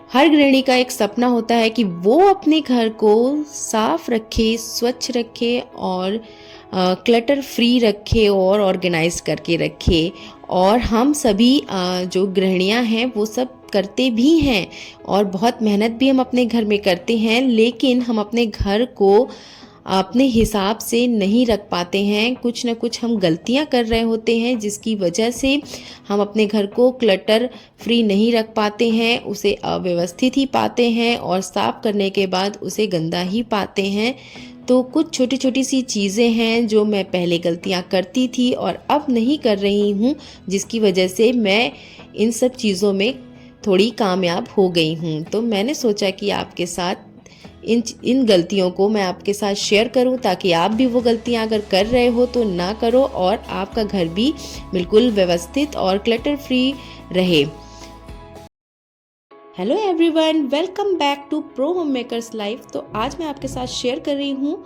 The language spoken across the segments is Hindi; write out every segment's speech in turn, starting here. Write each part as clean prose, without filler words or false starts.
हर गृहिणी का एक सपना होता है कि वो अपने घर को साफ रखे, स्वच्छ रखे और क्लटर फ्री रखे और ऑर्गेनाइज करके रखे। और हम सभी जो गृहिणियां हैं वो सब करते भी हैं और बहुत मेहनत भी हम अपने घर में करते हैं, लेकिन हम अपने घर को अपने हिसाब से नहीं रख पाते हैं। कुछ ना कुछ हम गलतियां कर रहे होते हैं जिसकी वजह से हम अपने घर को क्लटर फ्री नहीं रख पाते हैं, उसे अव्यवस्थित ही पाते हैं और साफ करने के बाद उसे गंदा ही पाते हैं। तो कुछ छोटी छोटी सी चीज़ें हैं जो मैं पहले गलतियां करती थी और अब नहीं कर रही हूँ, जिसकी वजह से मैं इन सब चीज़ों में थोड़ी कामयाब हो गई हूँ। तो मैंने सोचा कि आपके साथ इन गलतियों को मैं आपके साथ शेयर करूं, ताकि आप भी वो गलतियां अगर कर रहे हो तो ना करो और आपका घर भी बिल्कुल व्यवस्थित और क्लटर फ्री रहे। Hello everyone, welcome back to pro home makers life. तो आज मैं आपके साथ शेयर कर रही हूँ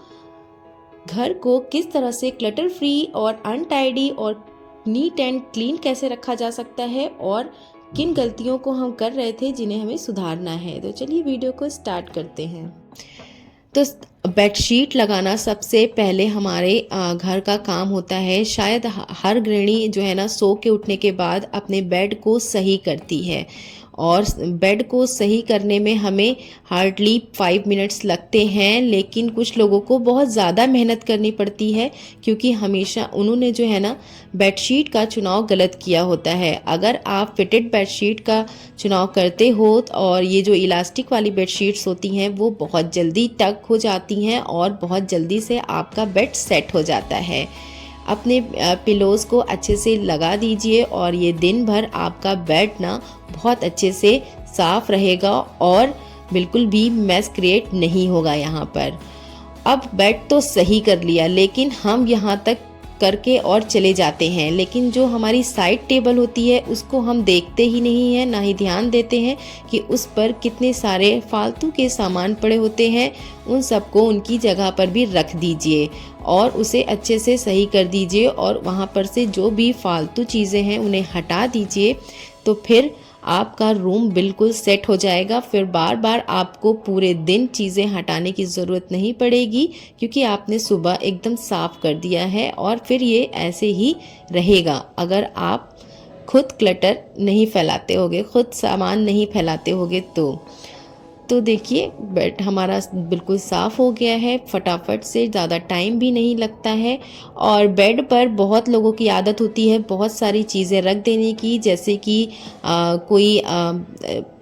घर को किस तरह से क्लटर फ्री और अनटाइडी और नीट एंड क्लीन कैसे रखा जा सकता है और किन गलतियों को हम कर रहे थे जिन्हें हमें सुधारना है। तो चलिए वीडियो को स्टार्ट करते हैं। तो बेडशीट लगाना सबसे पहले हमारे घर का काम होता है। शायद हर गृहिणी जो है ना, सो के उठने के बाद अपने बेड को सही करती है और बेड को सही करने में हमें हार्डली 5 मिनट्स लगते हैं, लेकिन कुछ लोगों को बहुत ज़्यादा मेहनत करनी पड़ती है क्योंकि हमेशा उन्होंने जो है ना बेडशीट का चुनाव गलत किया होता है। अगर आप फिटेड बेडशीट का चुनाव करते हो और ये जो इलास्टिक वाली बेडशीट्स होती हैं वो बहुत जल्दी टक हो जाती हैं और बहुत जल्दी से आपका बेड सेट हो जाता है। अपने पिलोज़ को अच्छे से लगा दीजिए और ये दिन भर आपका बेड ना बहुत अच्छे से साफ रहेगा और बिल्कुल भी मैस क्रिएट नहीं होगा यहाँ पर। अब बेड तो सही कर लिया, लेकिन हम यहाँ तक करके और चले जाते हैं, लेकिन जो हमारी साइड टेबल होती है उसको हम देखते ही नहीं हैं, ना ही ध्यान देते हैं कि उस पर कितने सारे फालतू के सामान पड़े होते हैं। उन सबको उनकी जगह पर भी रख दीजिए और उसे अच्छे से सही कर दीजिए और वहाँ पर से जो भी फालतू चीज़ें हैं उन्हें हटा दीजिए। तो फिर आपका रूम बिल्कुल सेट हो जाएगा। फिर बार बार आपको पूरे दिन चीज़ें हटाने की ज़रूरत नहीं पड़ेगी क्योंकि आपने सुबह एकदम साफ कर दिया है और फिर ये ऐसे ही रहेगा अगर आप खुद क्लटर नहीं फैलाते होगे, खुद सामान नहीं फैलाते होगे। तो देखिए बेड हमारा बिल्कुल साफ़ हो गया है, फटाफट से, ज़्यादा टाइम भी नहीं लगता है। और बेड पर बहुत लोगों की आदत होती है बहुत सारी चीज़ें रख देने की, जैसे कि कोई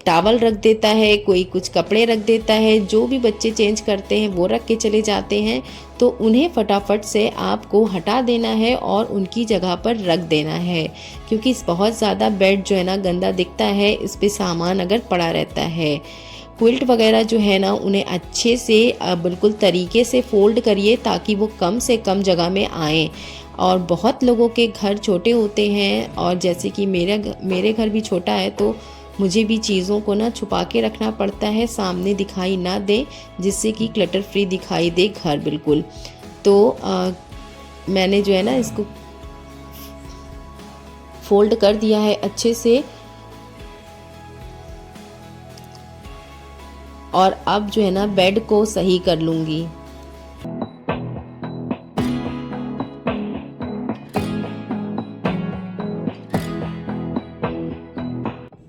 टावल रख देता है, कोई कुछ कपड़े रख देता है, जो भी बच्चे चेंज करते हैं वो रख के चले जाते हैं। तो उन्हें फटाफट से आपको हटा देना है और उनकी जगह पर रख देना है, क्योंकि बहुत ज़्यादा बेड जो है ना गंदा दिखता है इस पे सामान अगर पड़ा रहता है। क्विल्ट वगैरह जो है ना उन्हें अच्छे से बिल्कुल तरीके से फोल्ड करिए ताकि वो कम से कम जगह में आएँ। और बहुत लोगों के घर छोटे होते हैं और जैसे कि मेरे घर भी छोटा है, तो मुझे भी चीज़ों को ना छुपा के रखना पड़ता है, सामने दिखाई ना दे, जिससे कि क्लटर फ्री दिखाई दे घर बिल्कुल। तो मैंने जो है ना इसको फोल्ड कर दिया है अच्छे से और अब जो है ना बेड को सही कर लूँगी।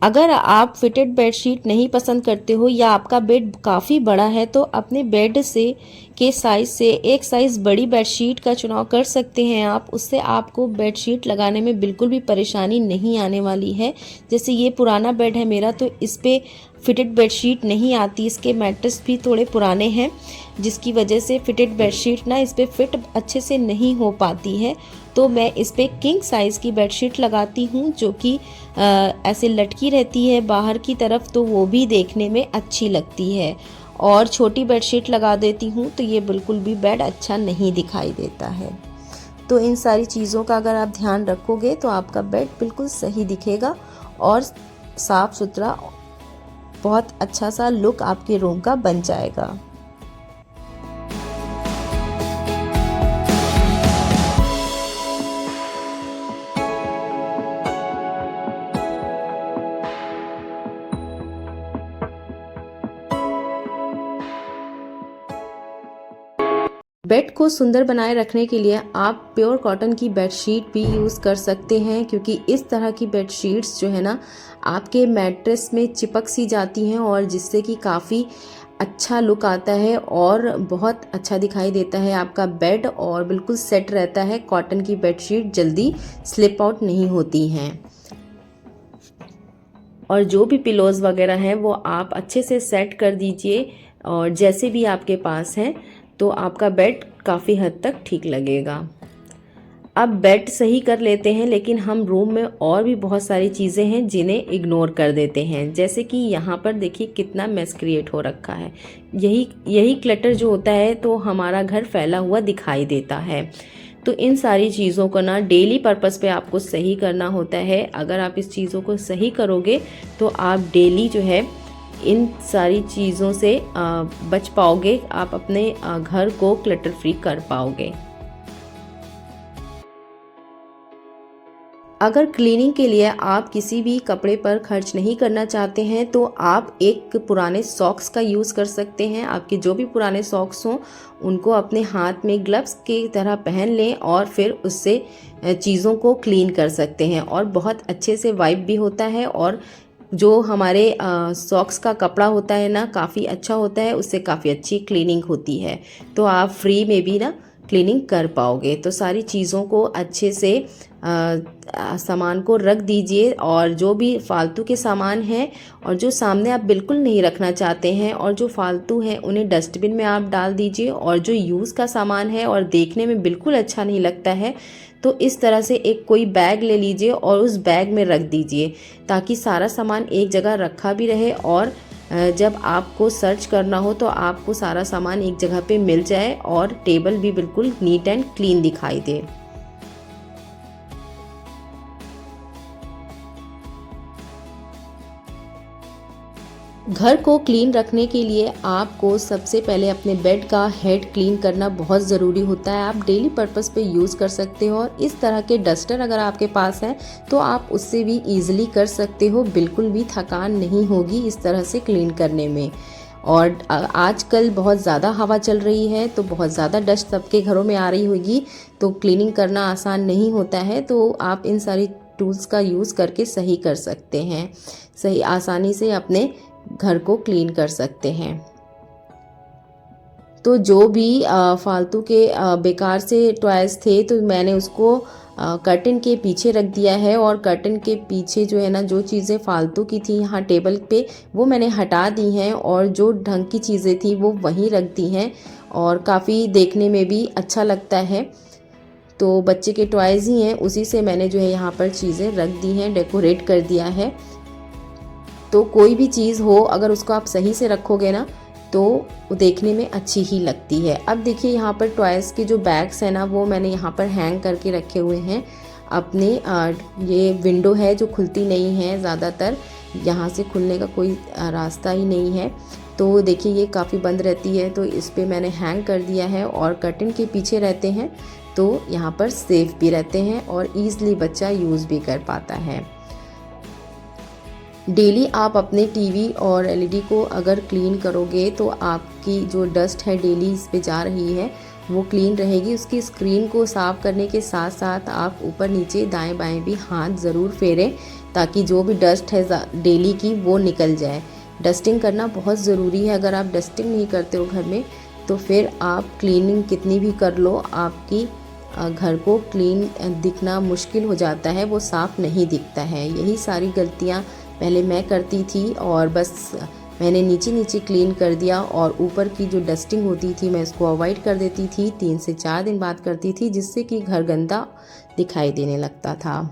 अगर आप फिटेड बेडशीट नहीं पसंद करते हो या आपका बेड काफ़ी बड़ा है तो अपने बेड से के साइज़ से एक साइज़ बड़ी बेडशीट का चुनाव कर सकते हैं आप। उससे आपको बेडशीट लगाने में बिल्कुल भी परेशानी नहीं आने वाली है। जैसे ये पुराना बेड है मेरा, तो इस पे फिटेड बेडशीट नहीं आती, इसके मैट्रेस भी थोड़े पुराने हैं जिसकी वजह से फिटेड बेडशीट ना इस पर फिट अच्छे से नहीं हो पाती है। तो मैं इस पर किंग साइज़ की बेडशीट लगाती हूँ जो कि ऐसे लटकी रहती है बाहर की तरफ, तो वो भी देखने में अच्छी लगती है। और छोटी बेडशीट लगा देती हूँ तो ये बिल्कुल भी बेड अच्छा नहीं दिखाई देता है। तो इन सारी चीज़ों का अगर आप ध्यान रखोगे तो आपका बेड बिल्कुल सही दिखेगा और साफ़ सुथरा, बहुत अच्छा सा लुक आपके रूम का बन जाएगा। बेड को सुंदर बनाए रखने के लिए आप प्योर कॉटन की बेडशीट भी यूज़ कर सकते हैं, क्योंकि इस तरह की बेडशीट्स जो है ना आपके मैट्रेस में चिपक सी जाती हैं और जिससे कि काफ़ी अच्छा लुक आता है और बहुत अच्छा दिखाई देता है आपका बेड और बिल्कुल सेट रहता है। कॉटन की बेडशीट जल्दी स्लिप आउट नहीं होती हैं। और जो भी पिलोज़ वगैरह हैं वो आप अच्छे से सेट कर दीजिए और जैसे भी आपके पास हैं, तो आपका बेड काफ़ी हद तक ठीक लगेगा। अब बेड सही कर लेते हैं, लेकिन हम रूम में और भी बहुत सारी चीज़ें हैं जिन्हें इग्नोर कर देते हैं। जैसे कि यहाँ पर देखिए कितना मेस क्रिएट हो रखा है। यही क्लटर जो होता है तो हमारा घर फैला हुआ दिखाई देता है। तो इन सारी चीज़ों को ना डेली पर्पस पे आपको सही करना होता है। अगर आप इस चीज़ों को सही करोगे तो आप डेली जो है इन सारी चीज़ों से बच पाओगे, आप अपने घर को क्लटर फ्री कर पाओगे। अगर क्लीनिंग के लिए आप किसी भी कपड़े पर खर्च नहीं करना चाहते हैं तो आप एक पुराने सॉक्स का यूज़ कर सकते हैं। आपके जो भी पुराने सॉक्स हों उनको अपने हाथ में ग्लव्स की तरह पहन लें और फिर उससे चीज़ों को क्लीन कर सकते हैं और बहुत अच्छे से वाइप भी होता है। और जो हमारे सॉक्स का कपड़ा होता है ना काफ़ी अच्छा होता है, उससे काफ़ी अच्छी क्लीनिंग होती है। तो आप फ्री में भी ना क्लीनिंग कर पाओगे। तो सारी चीज़ों को अच्छे से सामान को रख दीजिए और जो भी फालतू के सामान हैं और जो सामने आप बिल्कुल नहीं रखना चाहते हैं और जो फालतू हैं उन्हें डस्टबिन में आप डाल दीजिए। और जो यूज़ का सामान है और देखने में बिल्कुल अच्छा नहीं लगता है तो इस तरह से एक कोई बैग ले लीजिए और उस बैग में रख दीजिए, ताकि सारा सामान एक जगह रखा भी रहे और जब आपको सर्च करना हो तो आपको सारा सामान एक जगह पे मिल जाए और टेबल भी बिल्कुल नीट एंड क्लीन दिखाई दे। घर को क्लीन रखने के लिए आपको सबसे पहले अपने बेड का हेड क्लीन करना बहुत ज़रूरी होता है। आप डेली पर्पस पे यूज़ कर सकते हो और इस तरह के डस्टर अगर आपके पास है तो आप उससे भी ईजिली कर सकते हो, बिल्कुल भी थकान नहीं होगी इस तरह से क्लीन करने में। और आजकल बहुत ज़्यादा हवा चल रही है तो बहुत ज़्यादा डस्ट सबके घरों में आ रही होगी, तो क्लीनिंग करना आसान नहीं होता है। तो आप इन सारी टूल्स का यूज़ करके सही कर सकते हैं, सही आसानी से अपने घर को क्लीन कर सकते हैं। तो जो भी फालतू के बेकार से टॉयज़ थे तो मैंने उसको कर्टन के पीछे रख दिया है और कर्टन के पीछे जो है ना जो चीज़ें फालतू की थी यहाँ टेबल पे वो मैंने हटा दी हैं और जो ढंग की चीज़ें थी वो वहीं रख दी हैं और काफ़ी देखने में भी अच्छा लगता है। तो बच्चे के टॉयज़ ही हैं, उसी से मैंने जो है यहाँ पर चीज़ें रख दी हैं, डेकोरेट कर दिया है। तो कोई भी चीज़ हो अगर उसको आप सही से रखोगे ना तो वो देखने में अच्छी ही लगती है। अब देखिए यहाँ पर टॉयज़ के जो बैग्स हैं ना वो मैंने यहाँ पर हैंग करके रखे हुए हैं अपने ये विंडो है जो खुलती नहीं है ज़्यादातर, यहाँ से खुलने का कोई रास्ता ही नहीं है। तो देखिए ये काफ़ी बंद रहती है तो इस पर मैंने हैंग कर दिया है और कर्टन के पीछे रहते हैं तो यहाँ पर सेफ भी रहते हैं और ईज़िली बच्चा यूज़ भी कर पाता है। डेली आप अपने टीवी और एलईडी को अगर क्लीन करोगे तो आपकी जो डस्ट है डेली इस पे जा रही है वो क्लीन रहेगी। उसकी स्क्रीन को साफ़ करने के साथ साथ आप ऊपर नीचे दाएं बाएं भी हाथ ज़रूर फेरें ताकि जो भी डस्ट है डेली की वो निकल जाए। डस्टिंग करना बहुत ज़रूरी है। अगर आप डस्टिंग नहीं करते हो घर में तो फिर आप क्लीनिंग कितनी भी कर लो आपकी घर को क्लीन दिखना मुश्किल हो जाता है, वो साफ़ नहीं दिखता है। यही सारी गलतियाँ पहले मैं करती थी और बस मैंने नीचे नीचे क्लीन कर दिया और ऊपर की जो डस्टिंग होती थी मैं इसको अवॉइड कर देती थी, 3 से 4 दिन बाद करती थी जिससे कि घर गंदा दिखाई देने लगता था।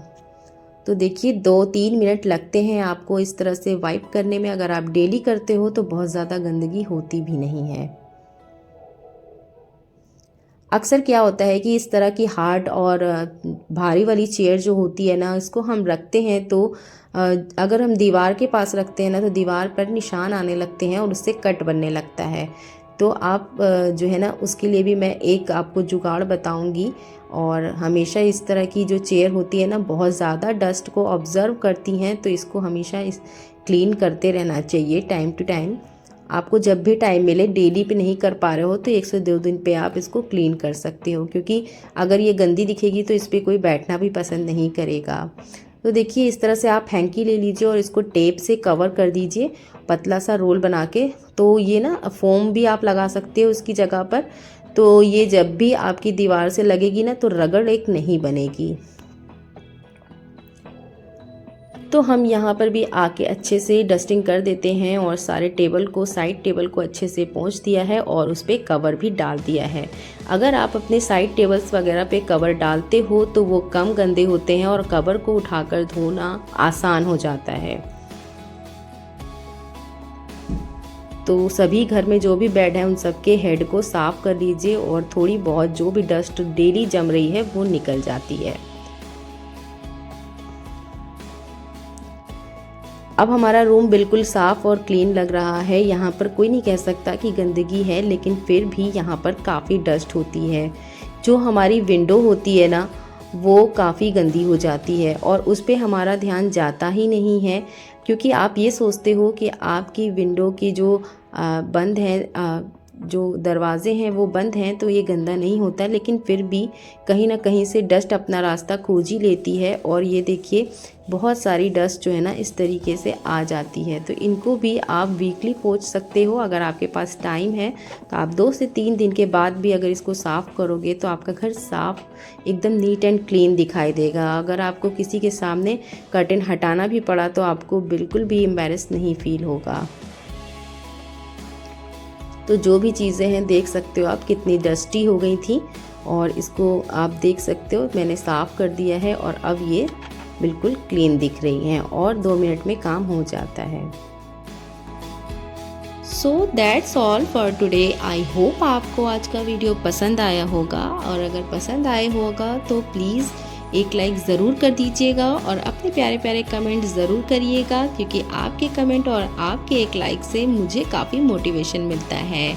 तो देखिए 2-3 मिनट लगते हैं आपको इस तरह से वाइप करने में। अगर आप डेली करते हो तो बहुत ज़्यादा गंदगी होती भी नहीं है। अक्सर क्या होता है कि इस तरह की हार्ड और भारी वाली चेयर जो होती है ना इसको हम रखते हैं तो अगर हम दीवार के पास रखते हैं ना तो दीवार पर निशान आने लगते हैं और उससे कट बनने लगता है। तो आप जो है ना उसके लिए भी मैं एक आपको जुगाड़ बताऊंगी। और हमेशा इस तरह की जो चेयर होती है ना बहुत ज़्यादा डस्ट को ऑब्ज़र्व करती हैं तो इसको हमेशा क्लीन करते रहना चाहिए टाइम टू टाइम। आपको जब भी टाइम मिले, डेली पे नहीं कर पा रहे हो तो 1 से 2 दिन पे आप इसको क्लीन कर सकते हो, क्योंकि अगर ये गंदी दिखेगी तो इस पर कोई बैठना भी पसंद नहीं करेगा। तो देखिए इस तरह से आप हैंकी ले लीजिए और इसको टेप से कवर कर दीजिए, पतला सा रोल बना के। तो ये ना फोम भी आप लगा सकते हो उसकी जगह पर, तो ये जब भी आपकी दीवार से लगेगी ना तो रगड़ एक नहीं बनेगी। तो हम यहाँ पर भी आके अच्छे से डस्टिंग कर देते हैं और सारे टेबल को, साइड टेबल को अच्छे से पोंछ दिया है और उस पर कवर भी डाल दिया है। अगर आप अपने साइड टेबल्स वगैरह पे कवर डालते हो तो वो कम गंदे होते हैं और कवर को उठाकर धोना आसान हो जाता है। तो सभी घर में जो भी बेड है उन सब के हेड को साफ़ कर लीजिए और थोड़ी बहुत जो भी डस्ट डेली जम रही है वो निकल जाती है। अब हमारा रूम बिल्कुल साफ़ और क्लीन लग रहा है। यहाँ पर कोई नहीं कह सकता कि गंदगी है, लेकिन फिर भी यहाँ पर काफ़ी डस्ट होती है। जो हमारी विंडो होती है ना वो काफ़ी गंदी हो जाती है और उस पर हमारा ध्यान जाता ही नहीं है, क्योंकि आप ये सोचते हो कि आपकी विंडो की जो बंद है, जो दरवाजे हैं वो बंद हैं तो ये गंदा नहीं होता, लेकिन फिर भी कहीं ना कहीं से डस्ट अपना रास्ता खोज ही लेती है। और ये देखिए बहुत सारी डस्ट जो है ना इस तरीके से आ जाती है। तो इनको भी आप वीकली पोंछ सकते हो, अगर आपके पास टाइम है तो आप 2 से 3 दिन के बाद भी अगर इसको साफ़ करोगे तो आपका घर साफ़ एकदम नीट एंड क्लीन दिखाई देगा। अगर आपको किसी के सामने कर्टेन हटाना भी पड़ा तो आपको बिल्कुल भी एम्बैरेस नहीं फील होगा। तो जो भी चीज़ें हैं देख सकते हो आप कितनी डस्टी हो गई थी, और इसको आप देख सकते हो मैंने साफ़ कर दिया है और अब ये बिल्कुल क्लीन दिख रही हैं और 2 मिनट में काम हो जाता है। So that's all for today. I hope आपको आज का वीडियो पसंद आया होगा, और अगर पसंद आया होगा तो प्लीज़ एक लाइक ज़रूर कर दीजिएगा और अपने प्यारे प्यारे कमेंट ज़रूर करिएगा, क्योंकि आपके कमेंट और आपके एक लाइक से मुझे काफ़ी मोटिवेशन मिलता है।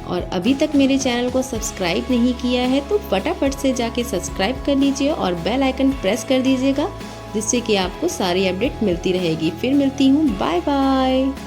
और अभी तक मेरे चैनल को सब्सक्राइब नहीं किया है तो फटाफट से जाके सब्सक्राइब कर लीजिए और बेल आइकन प्रेस कर दीजिएगा, जिससे कि आपको सारी अपडेट मिलती रहेगी। फिर मिलती हूँ, बाय बाय।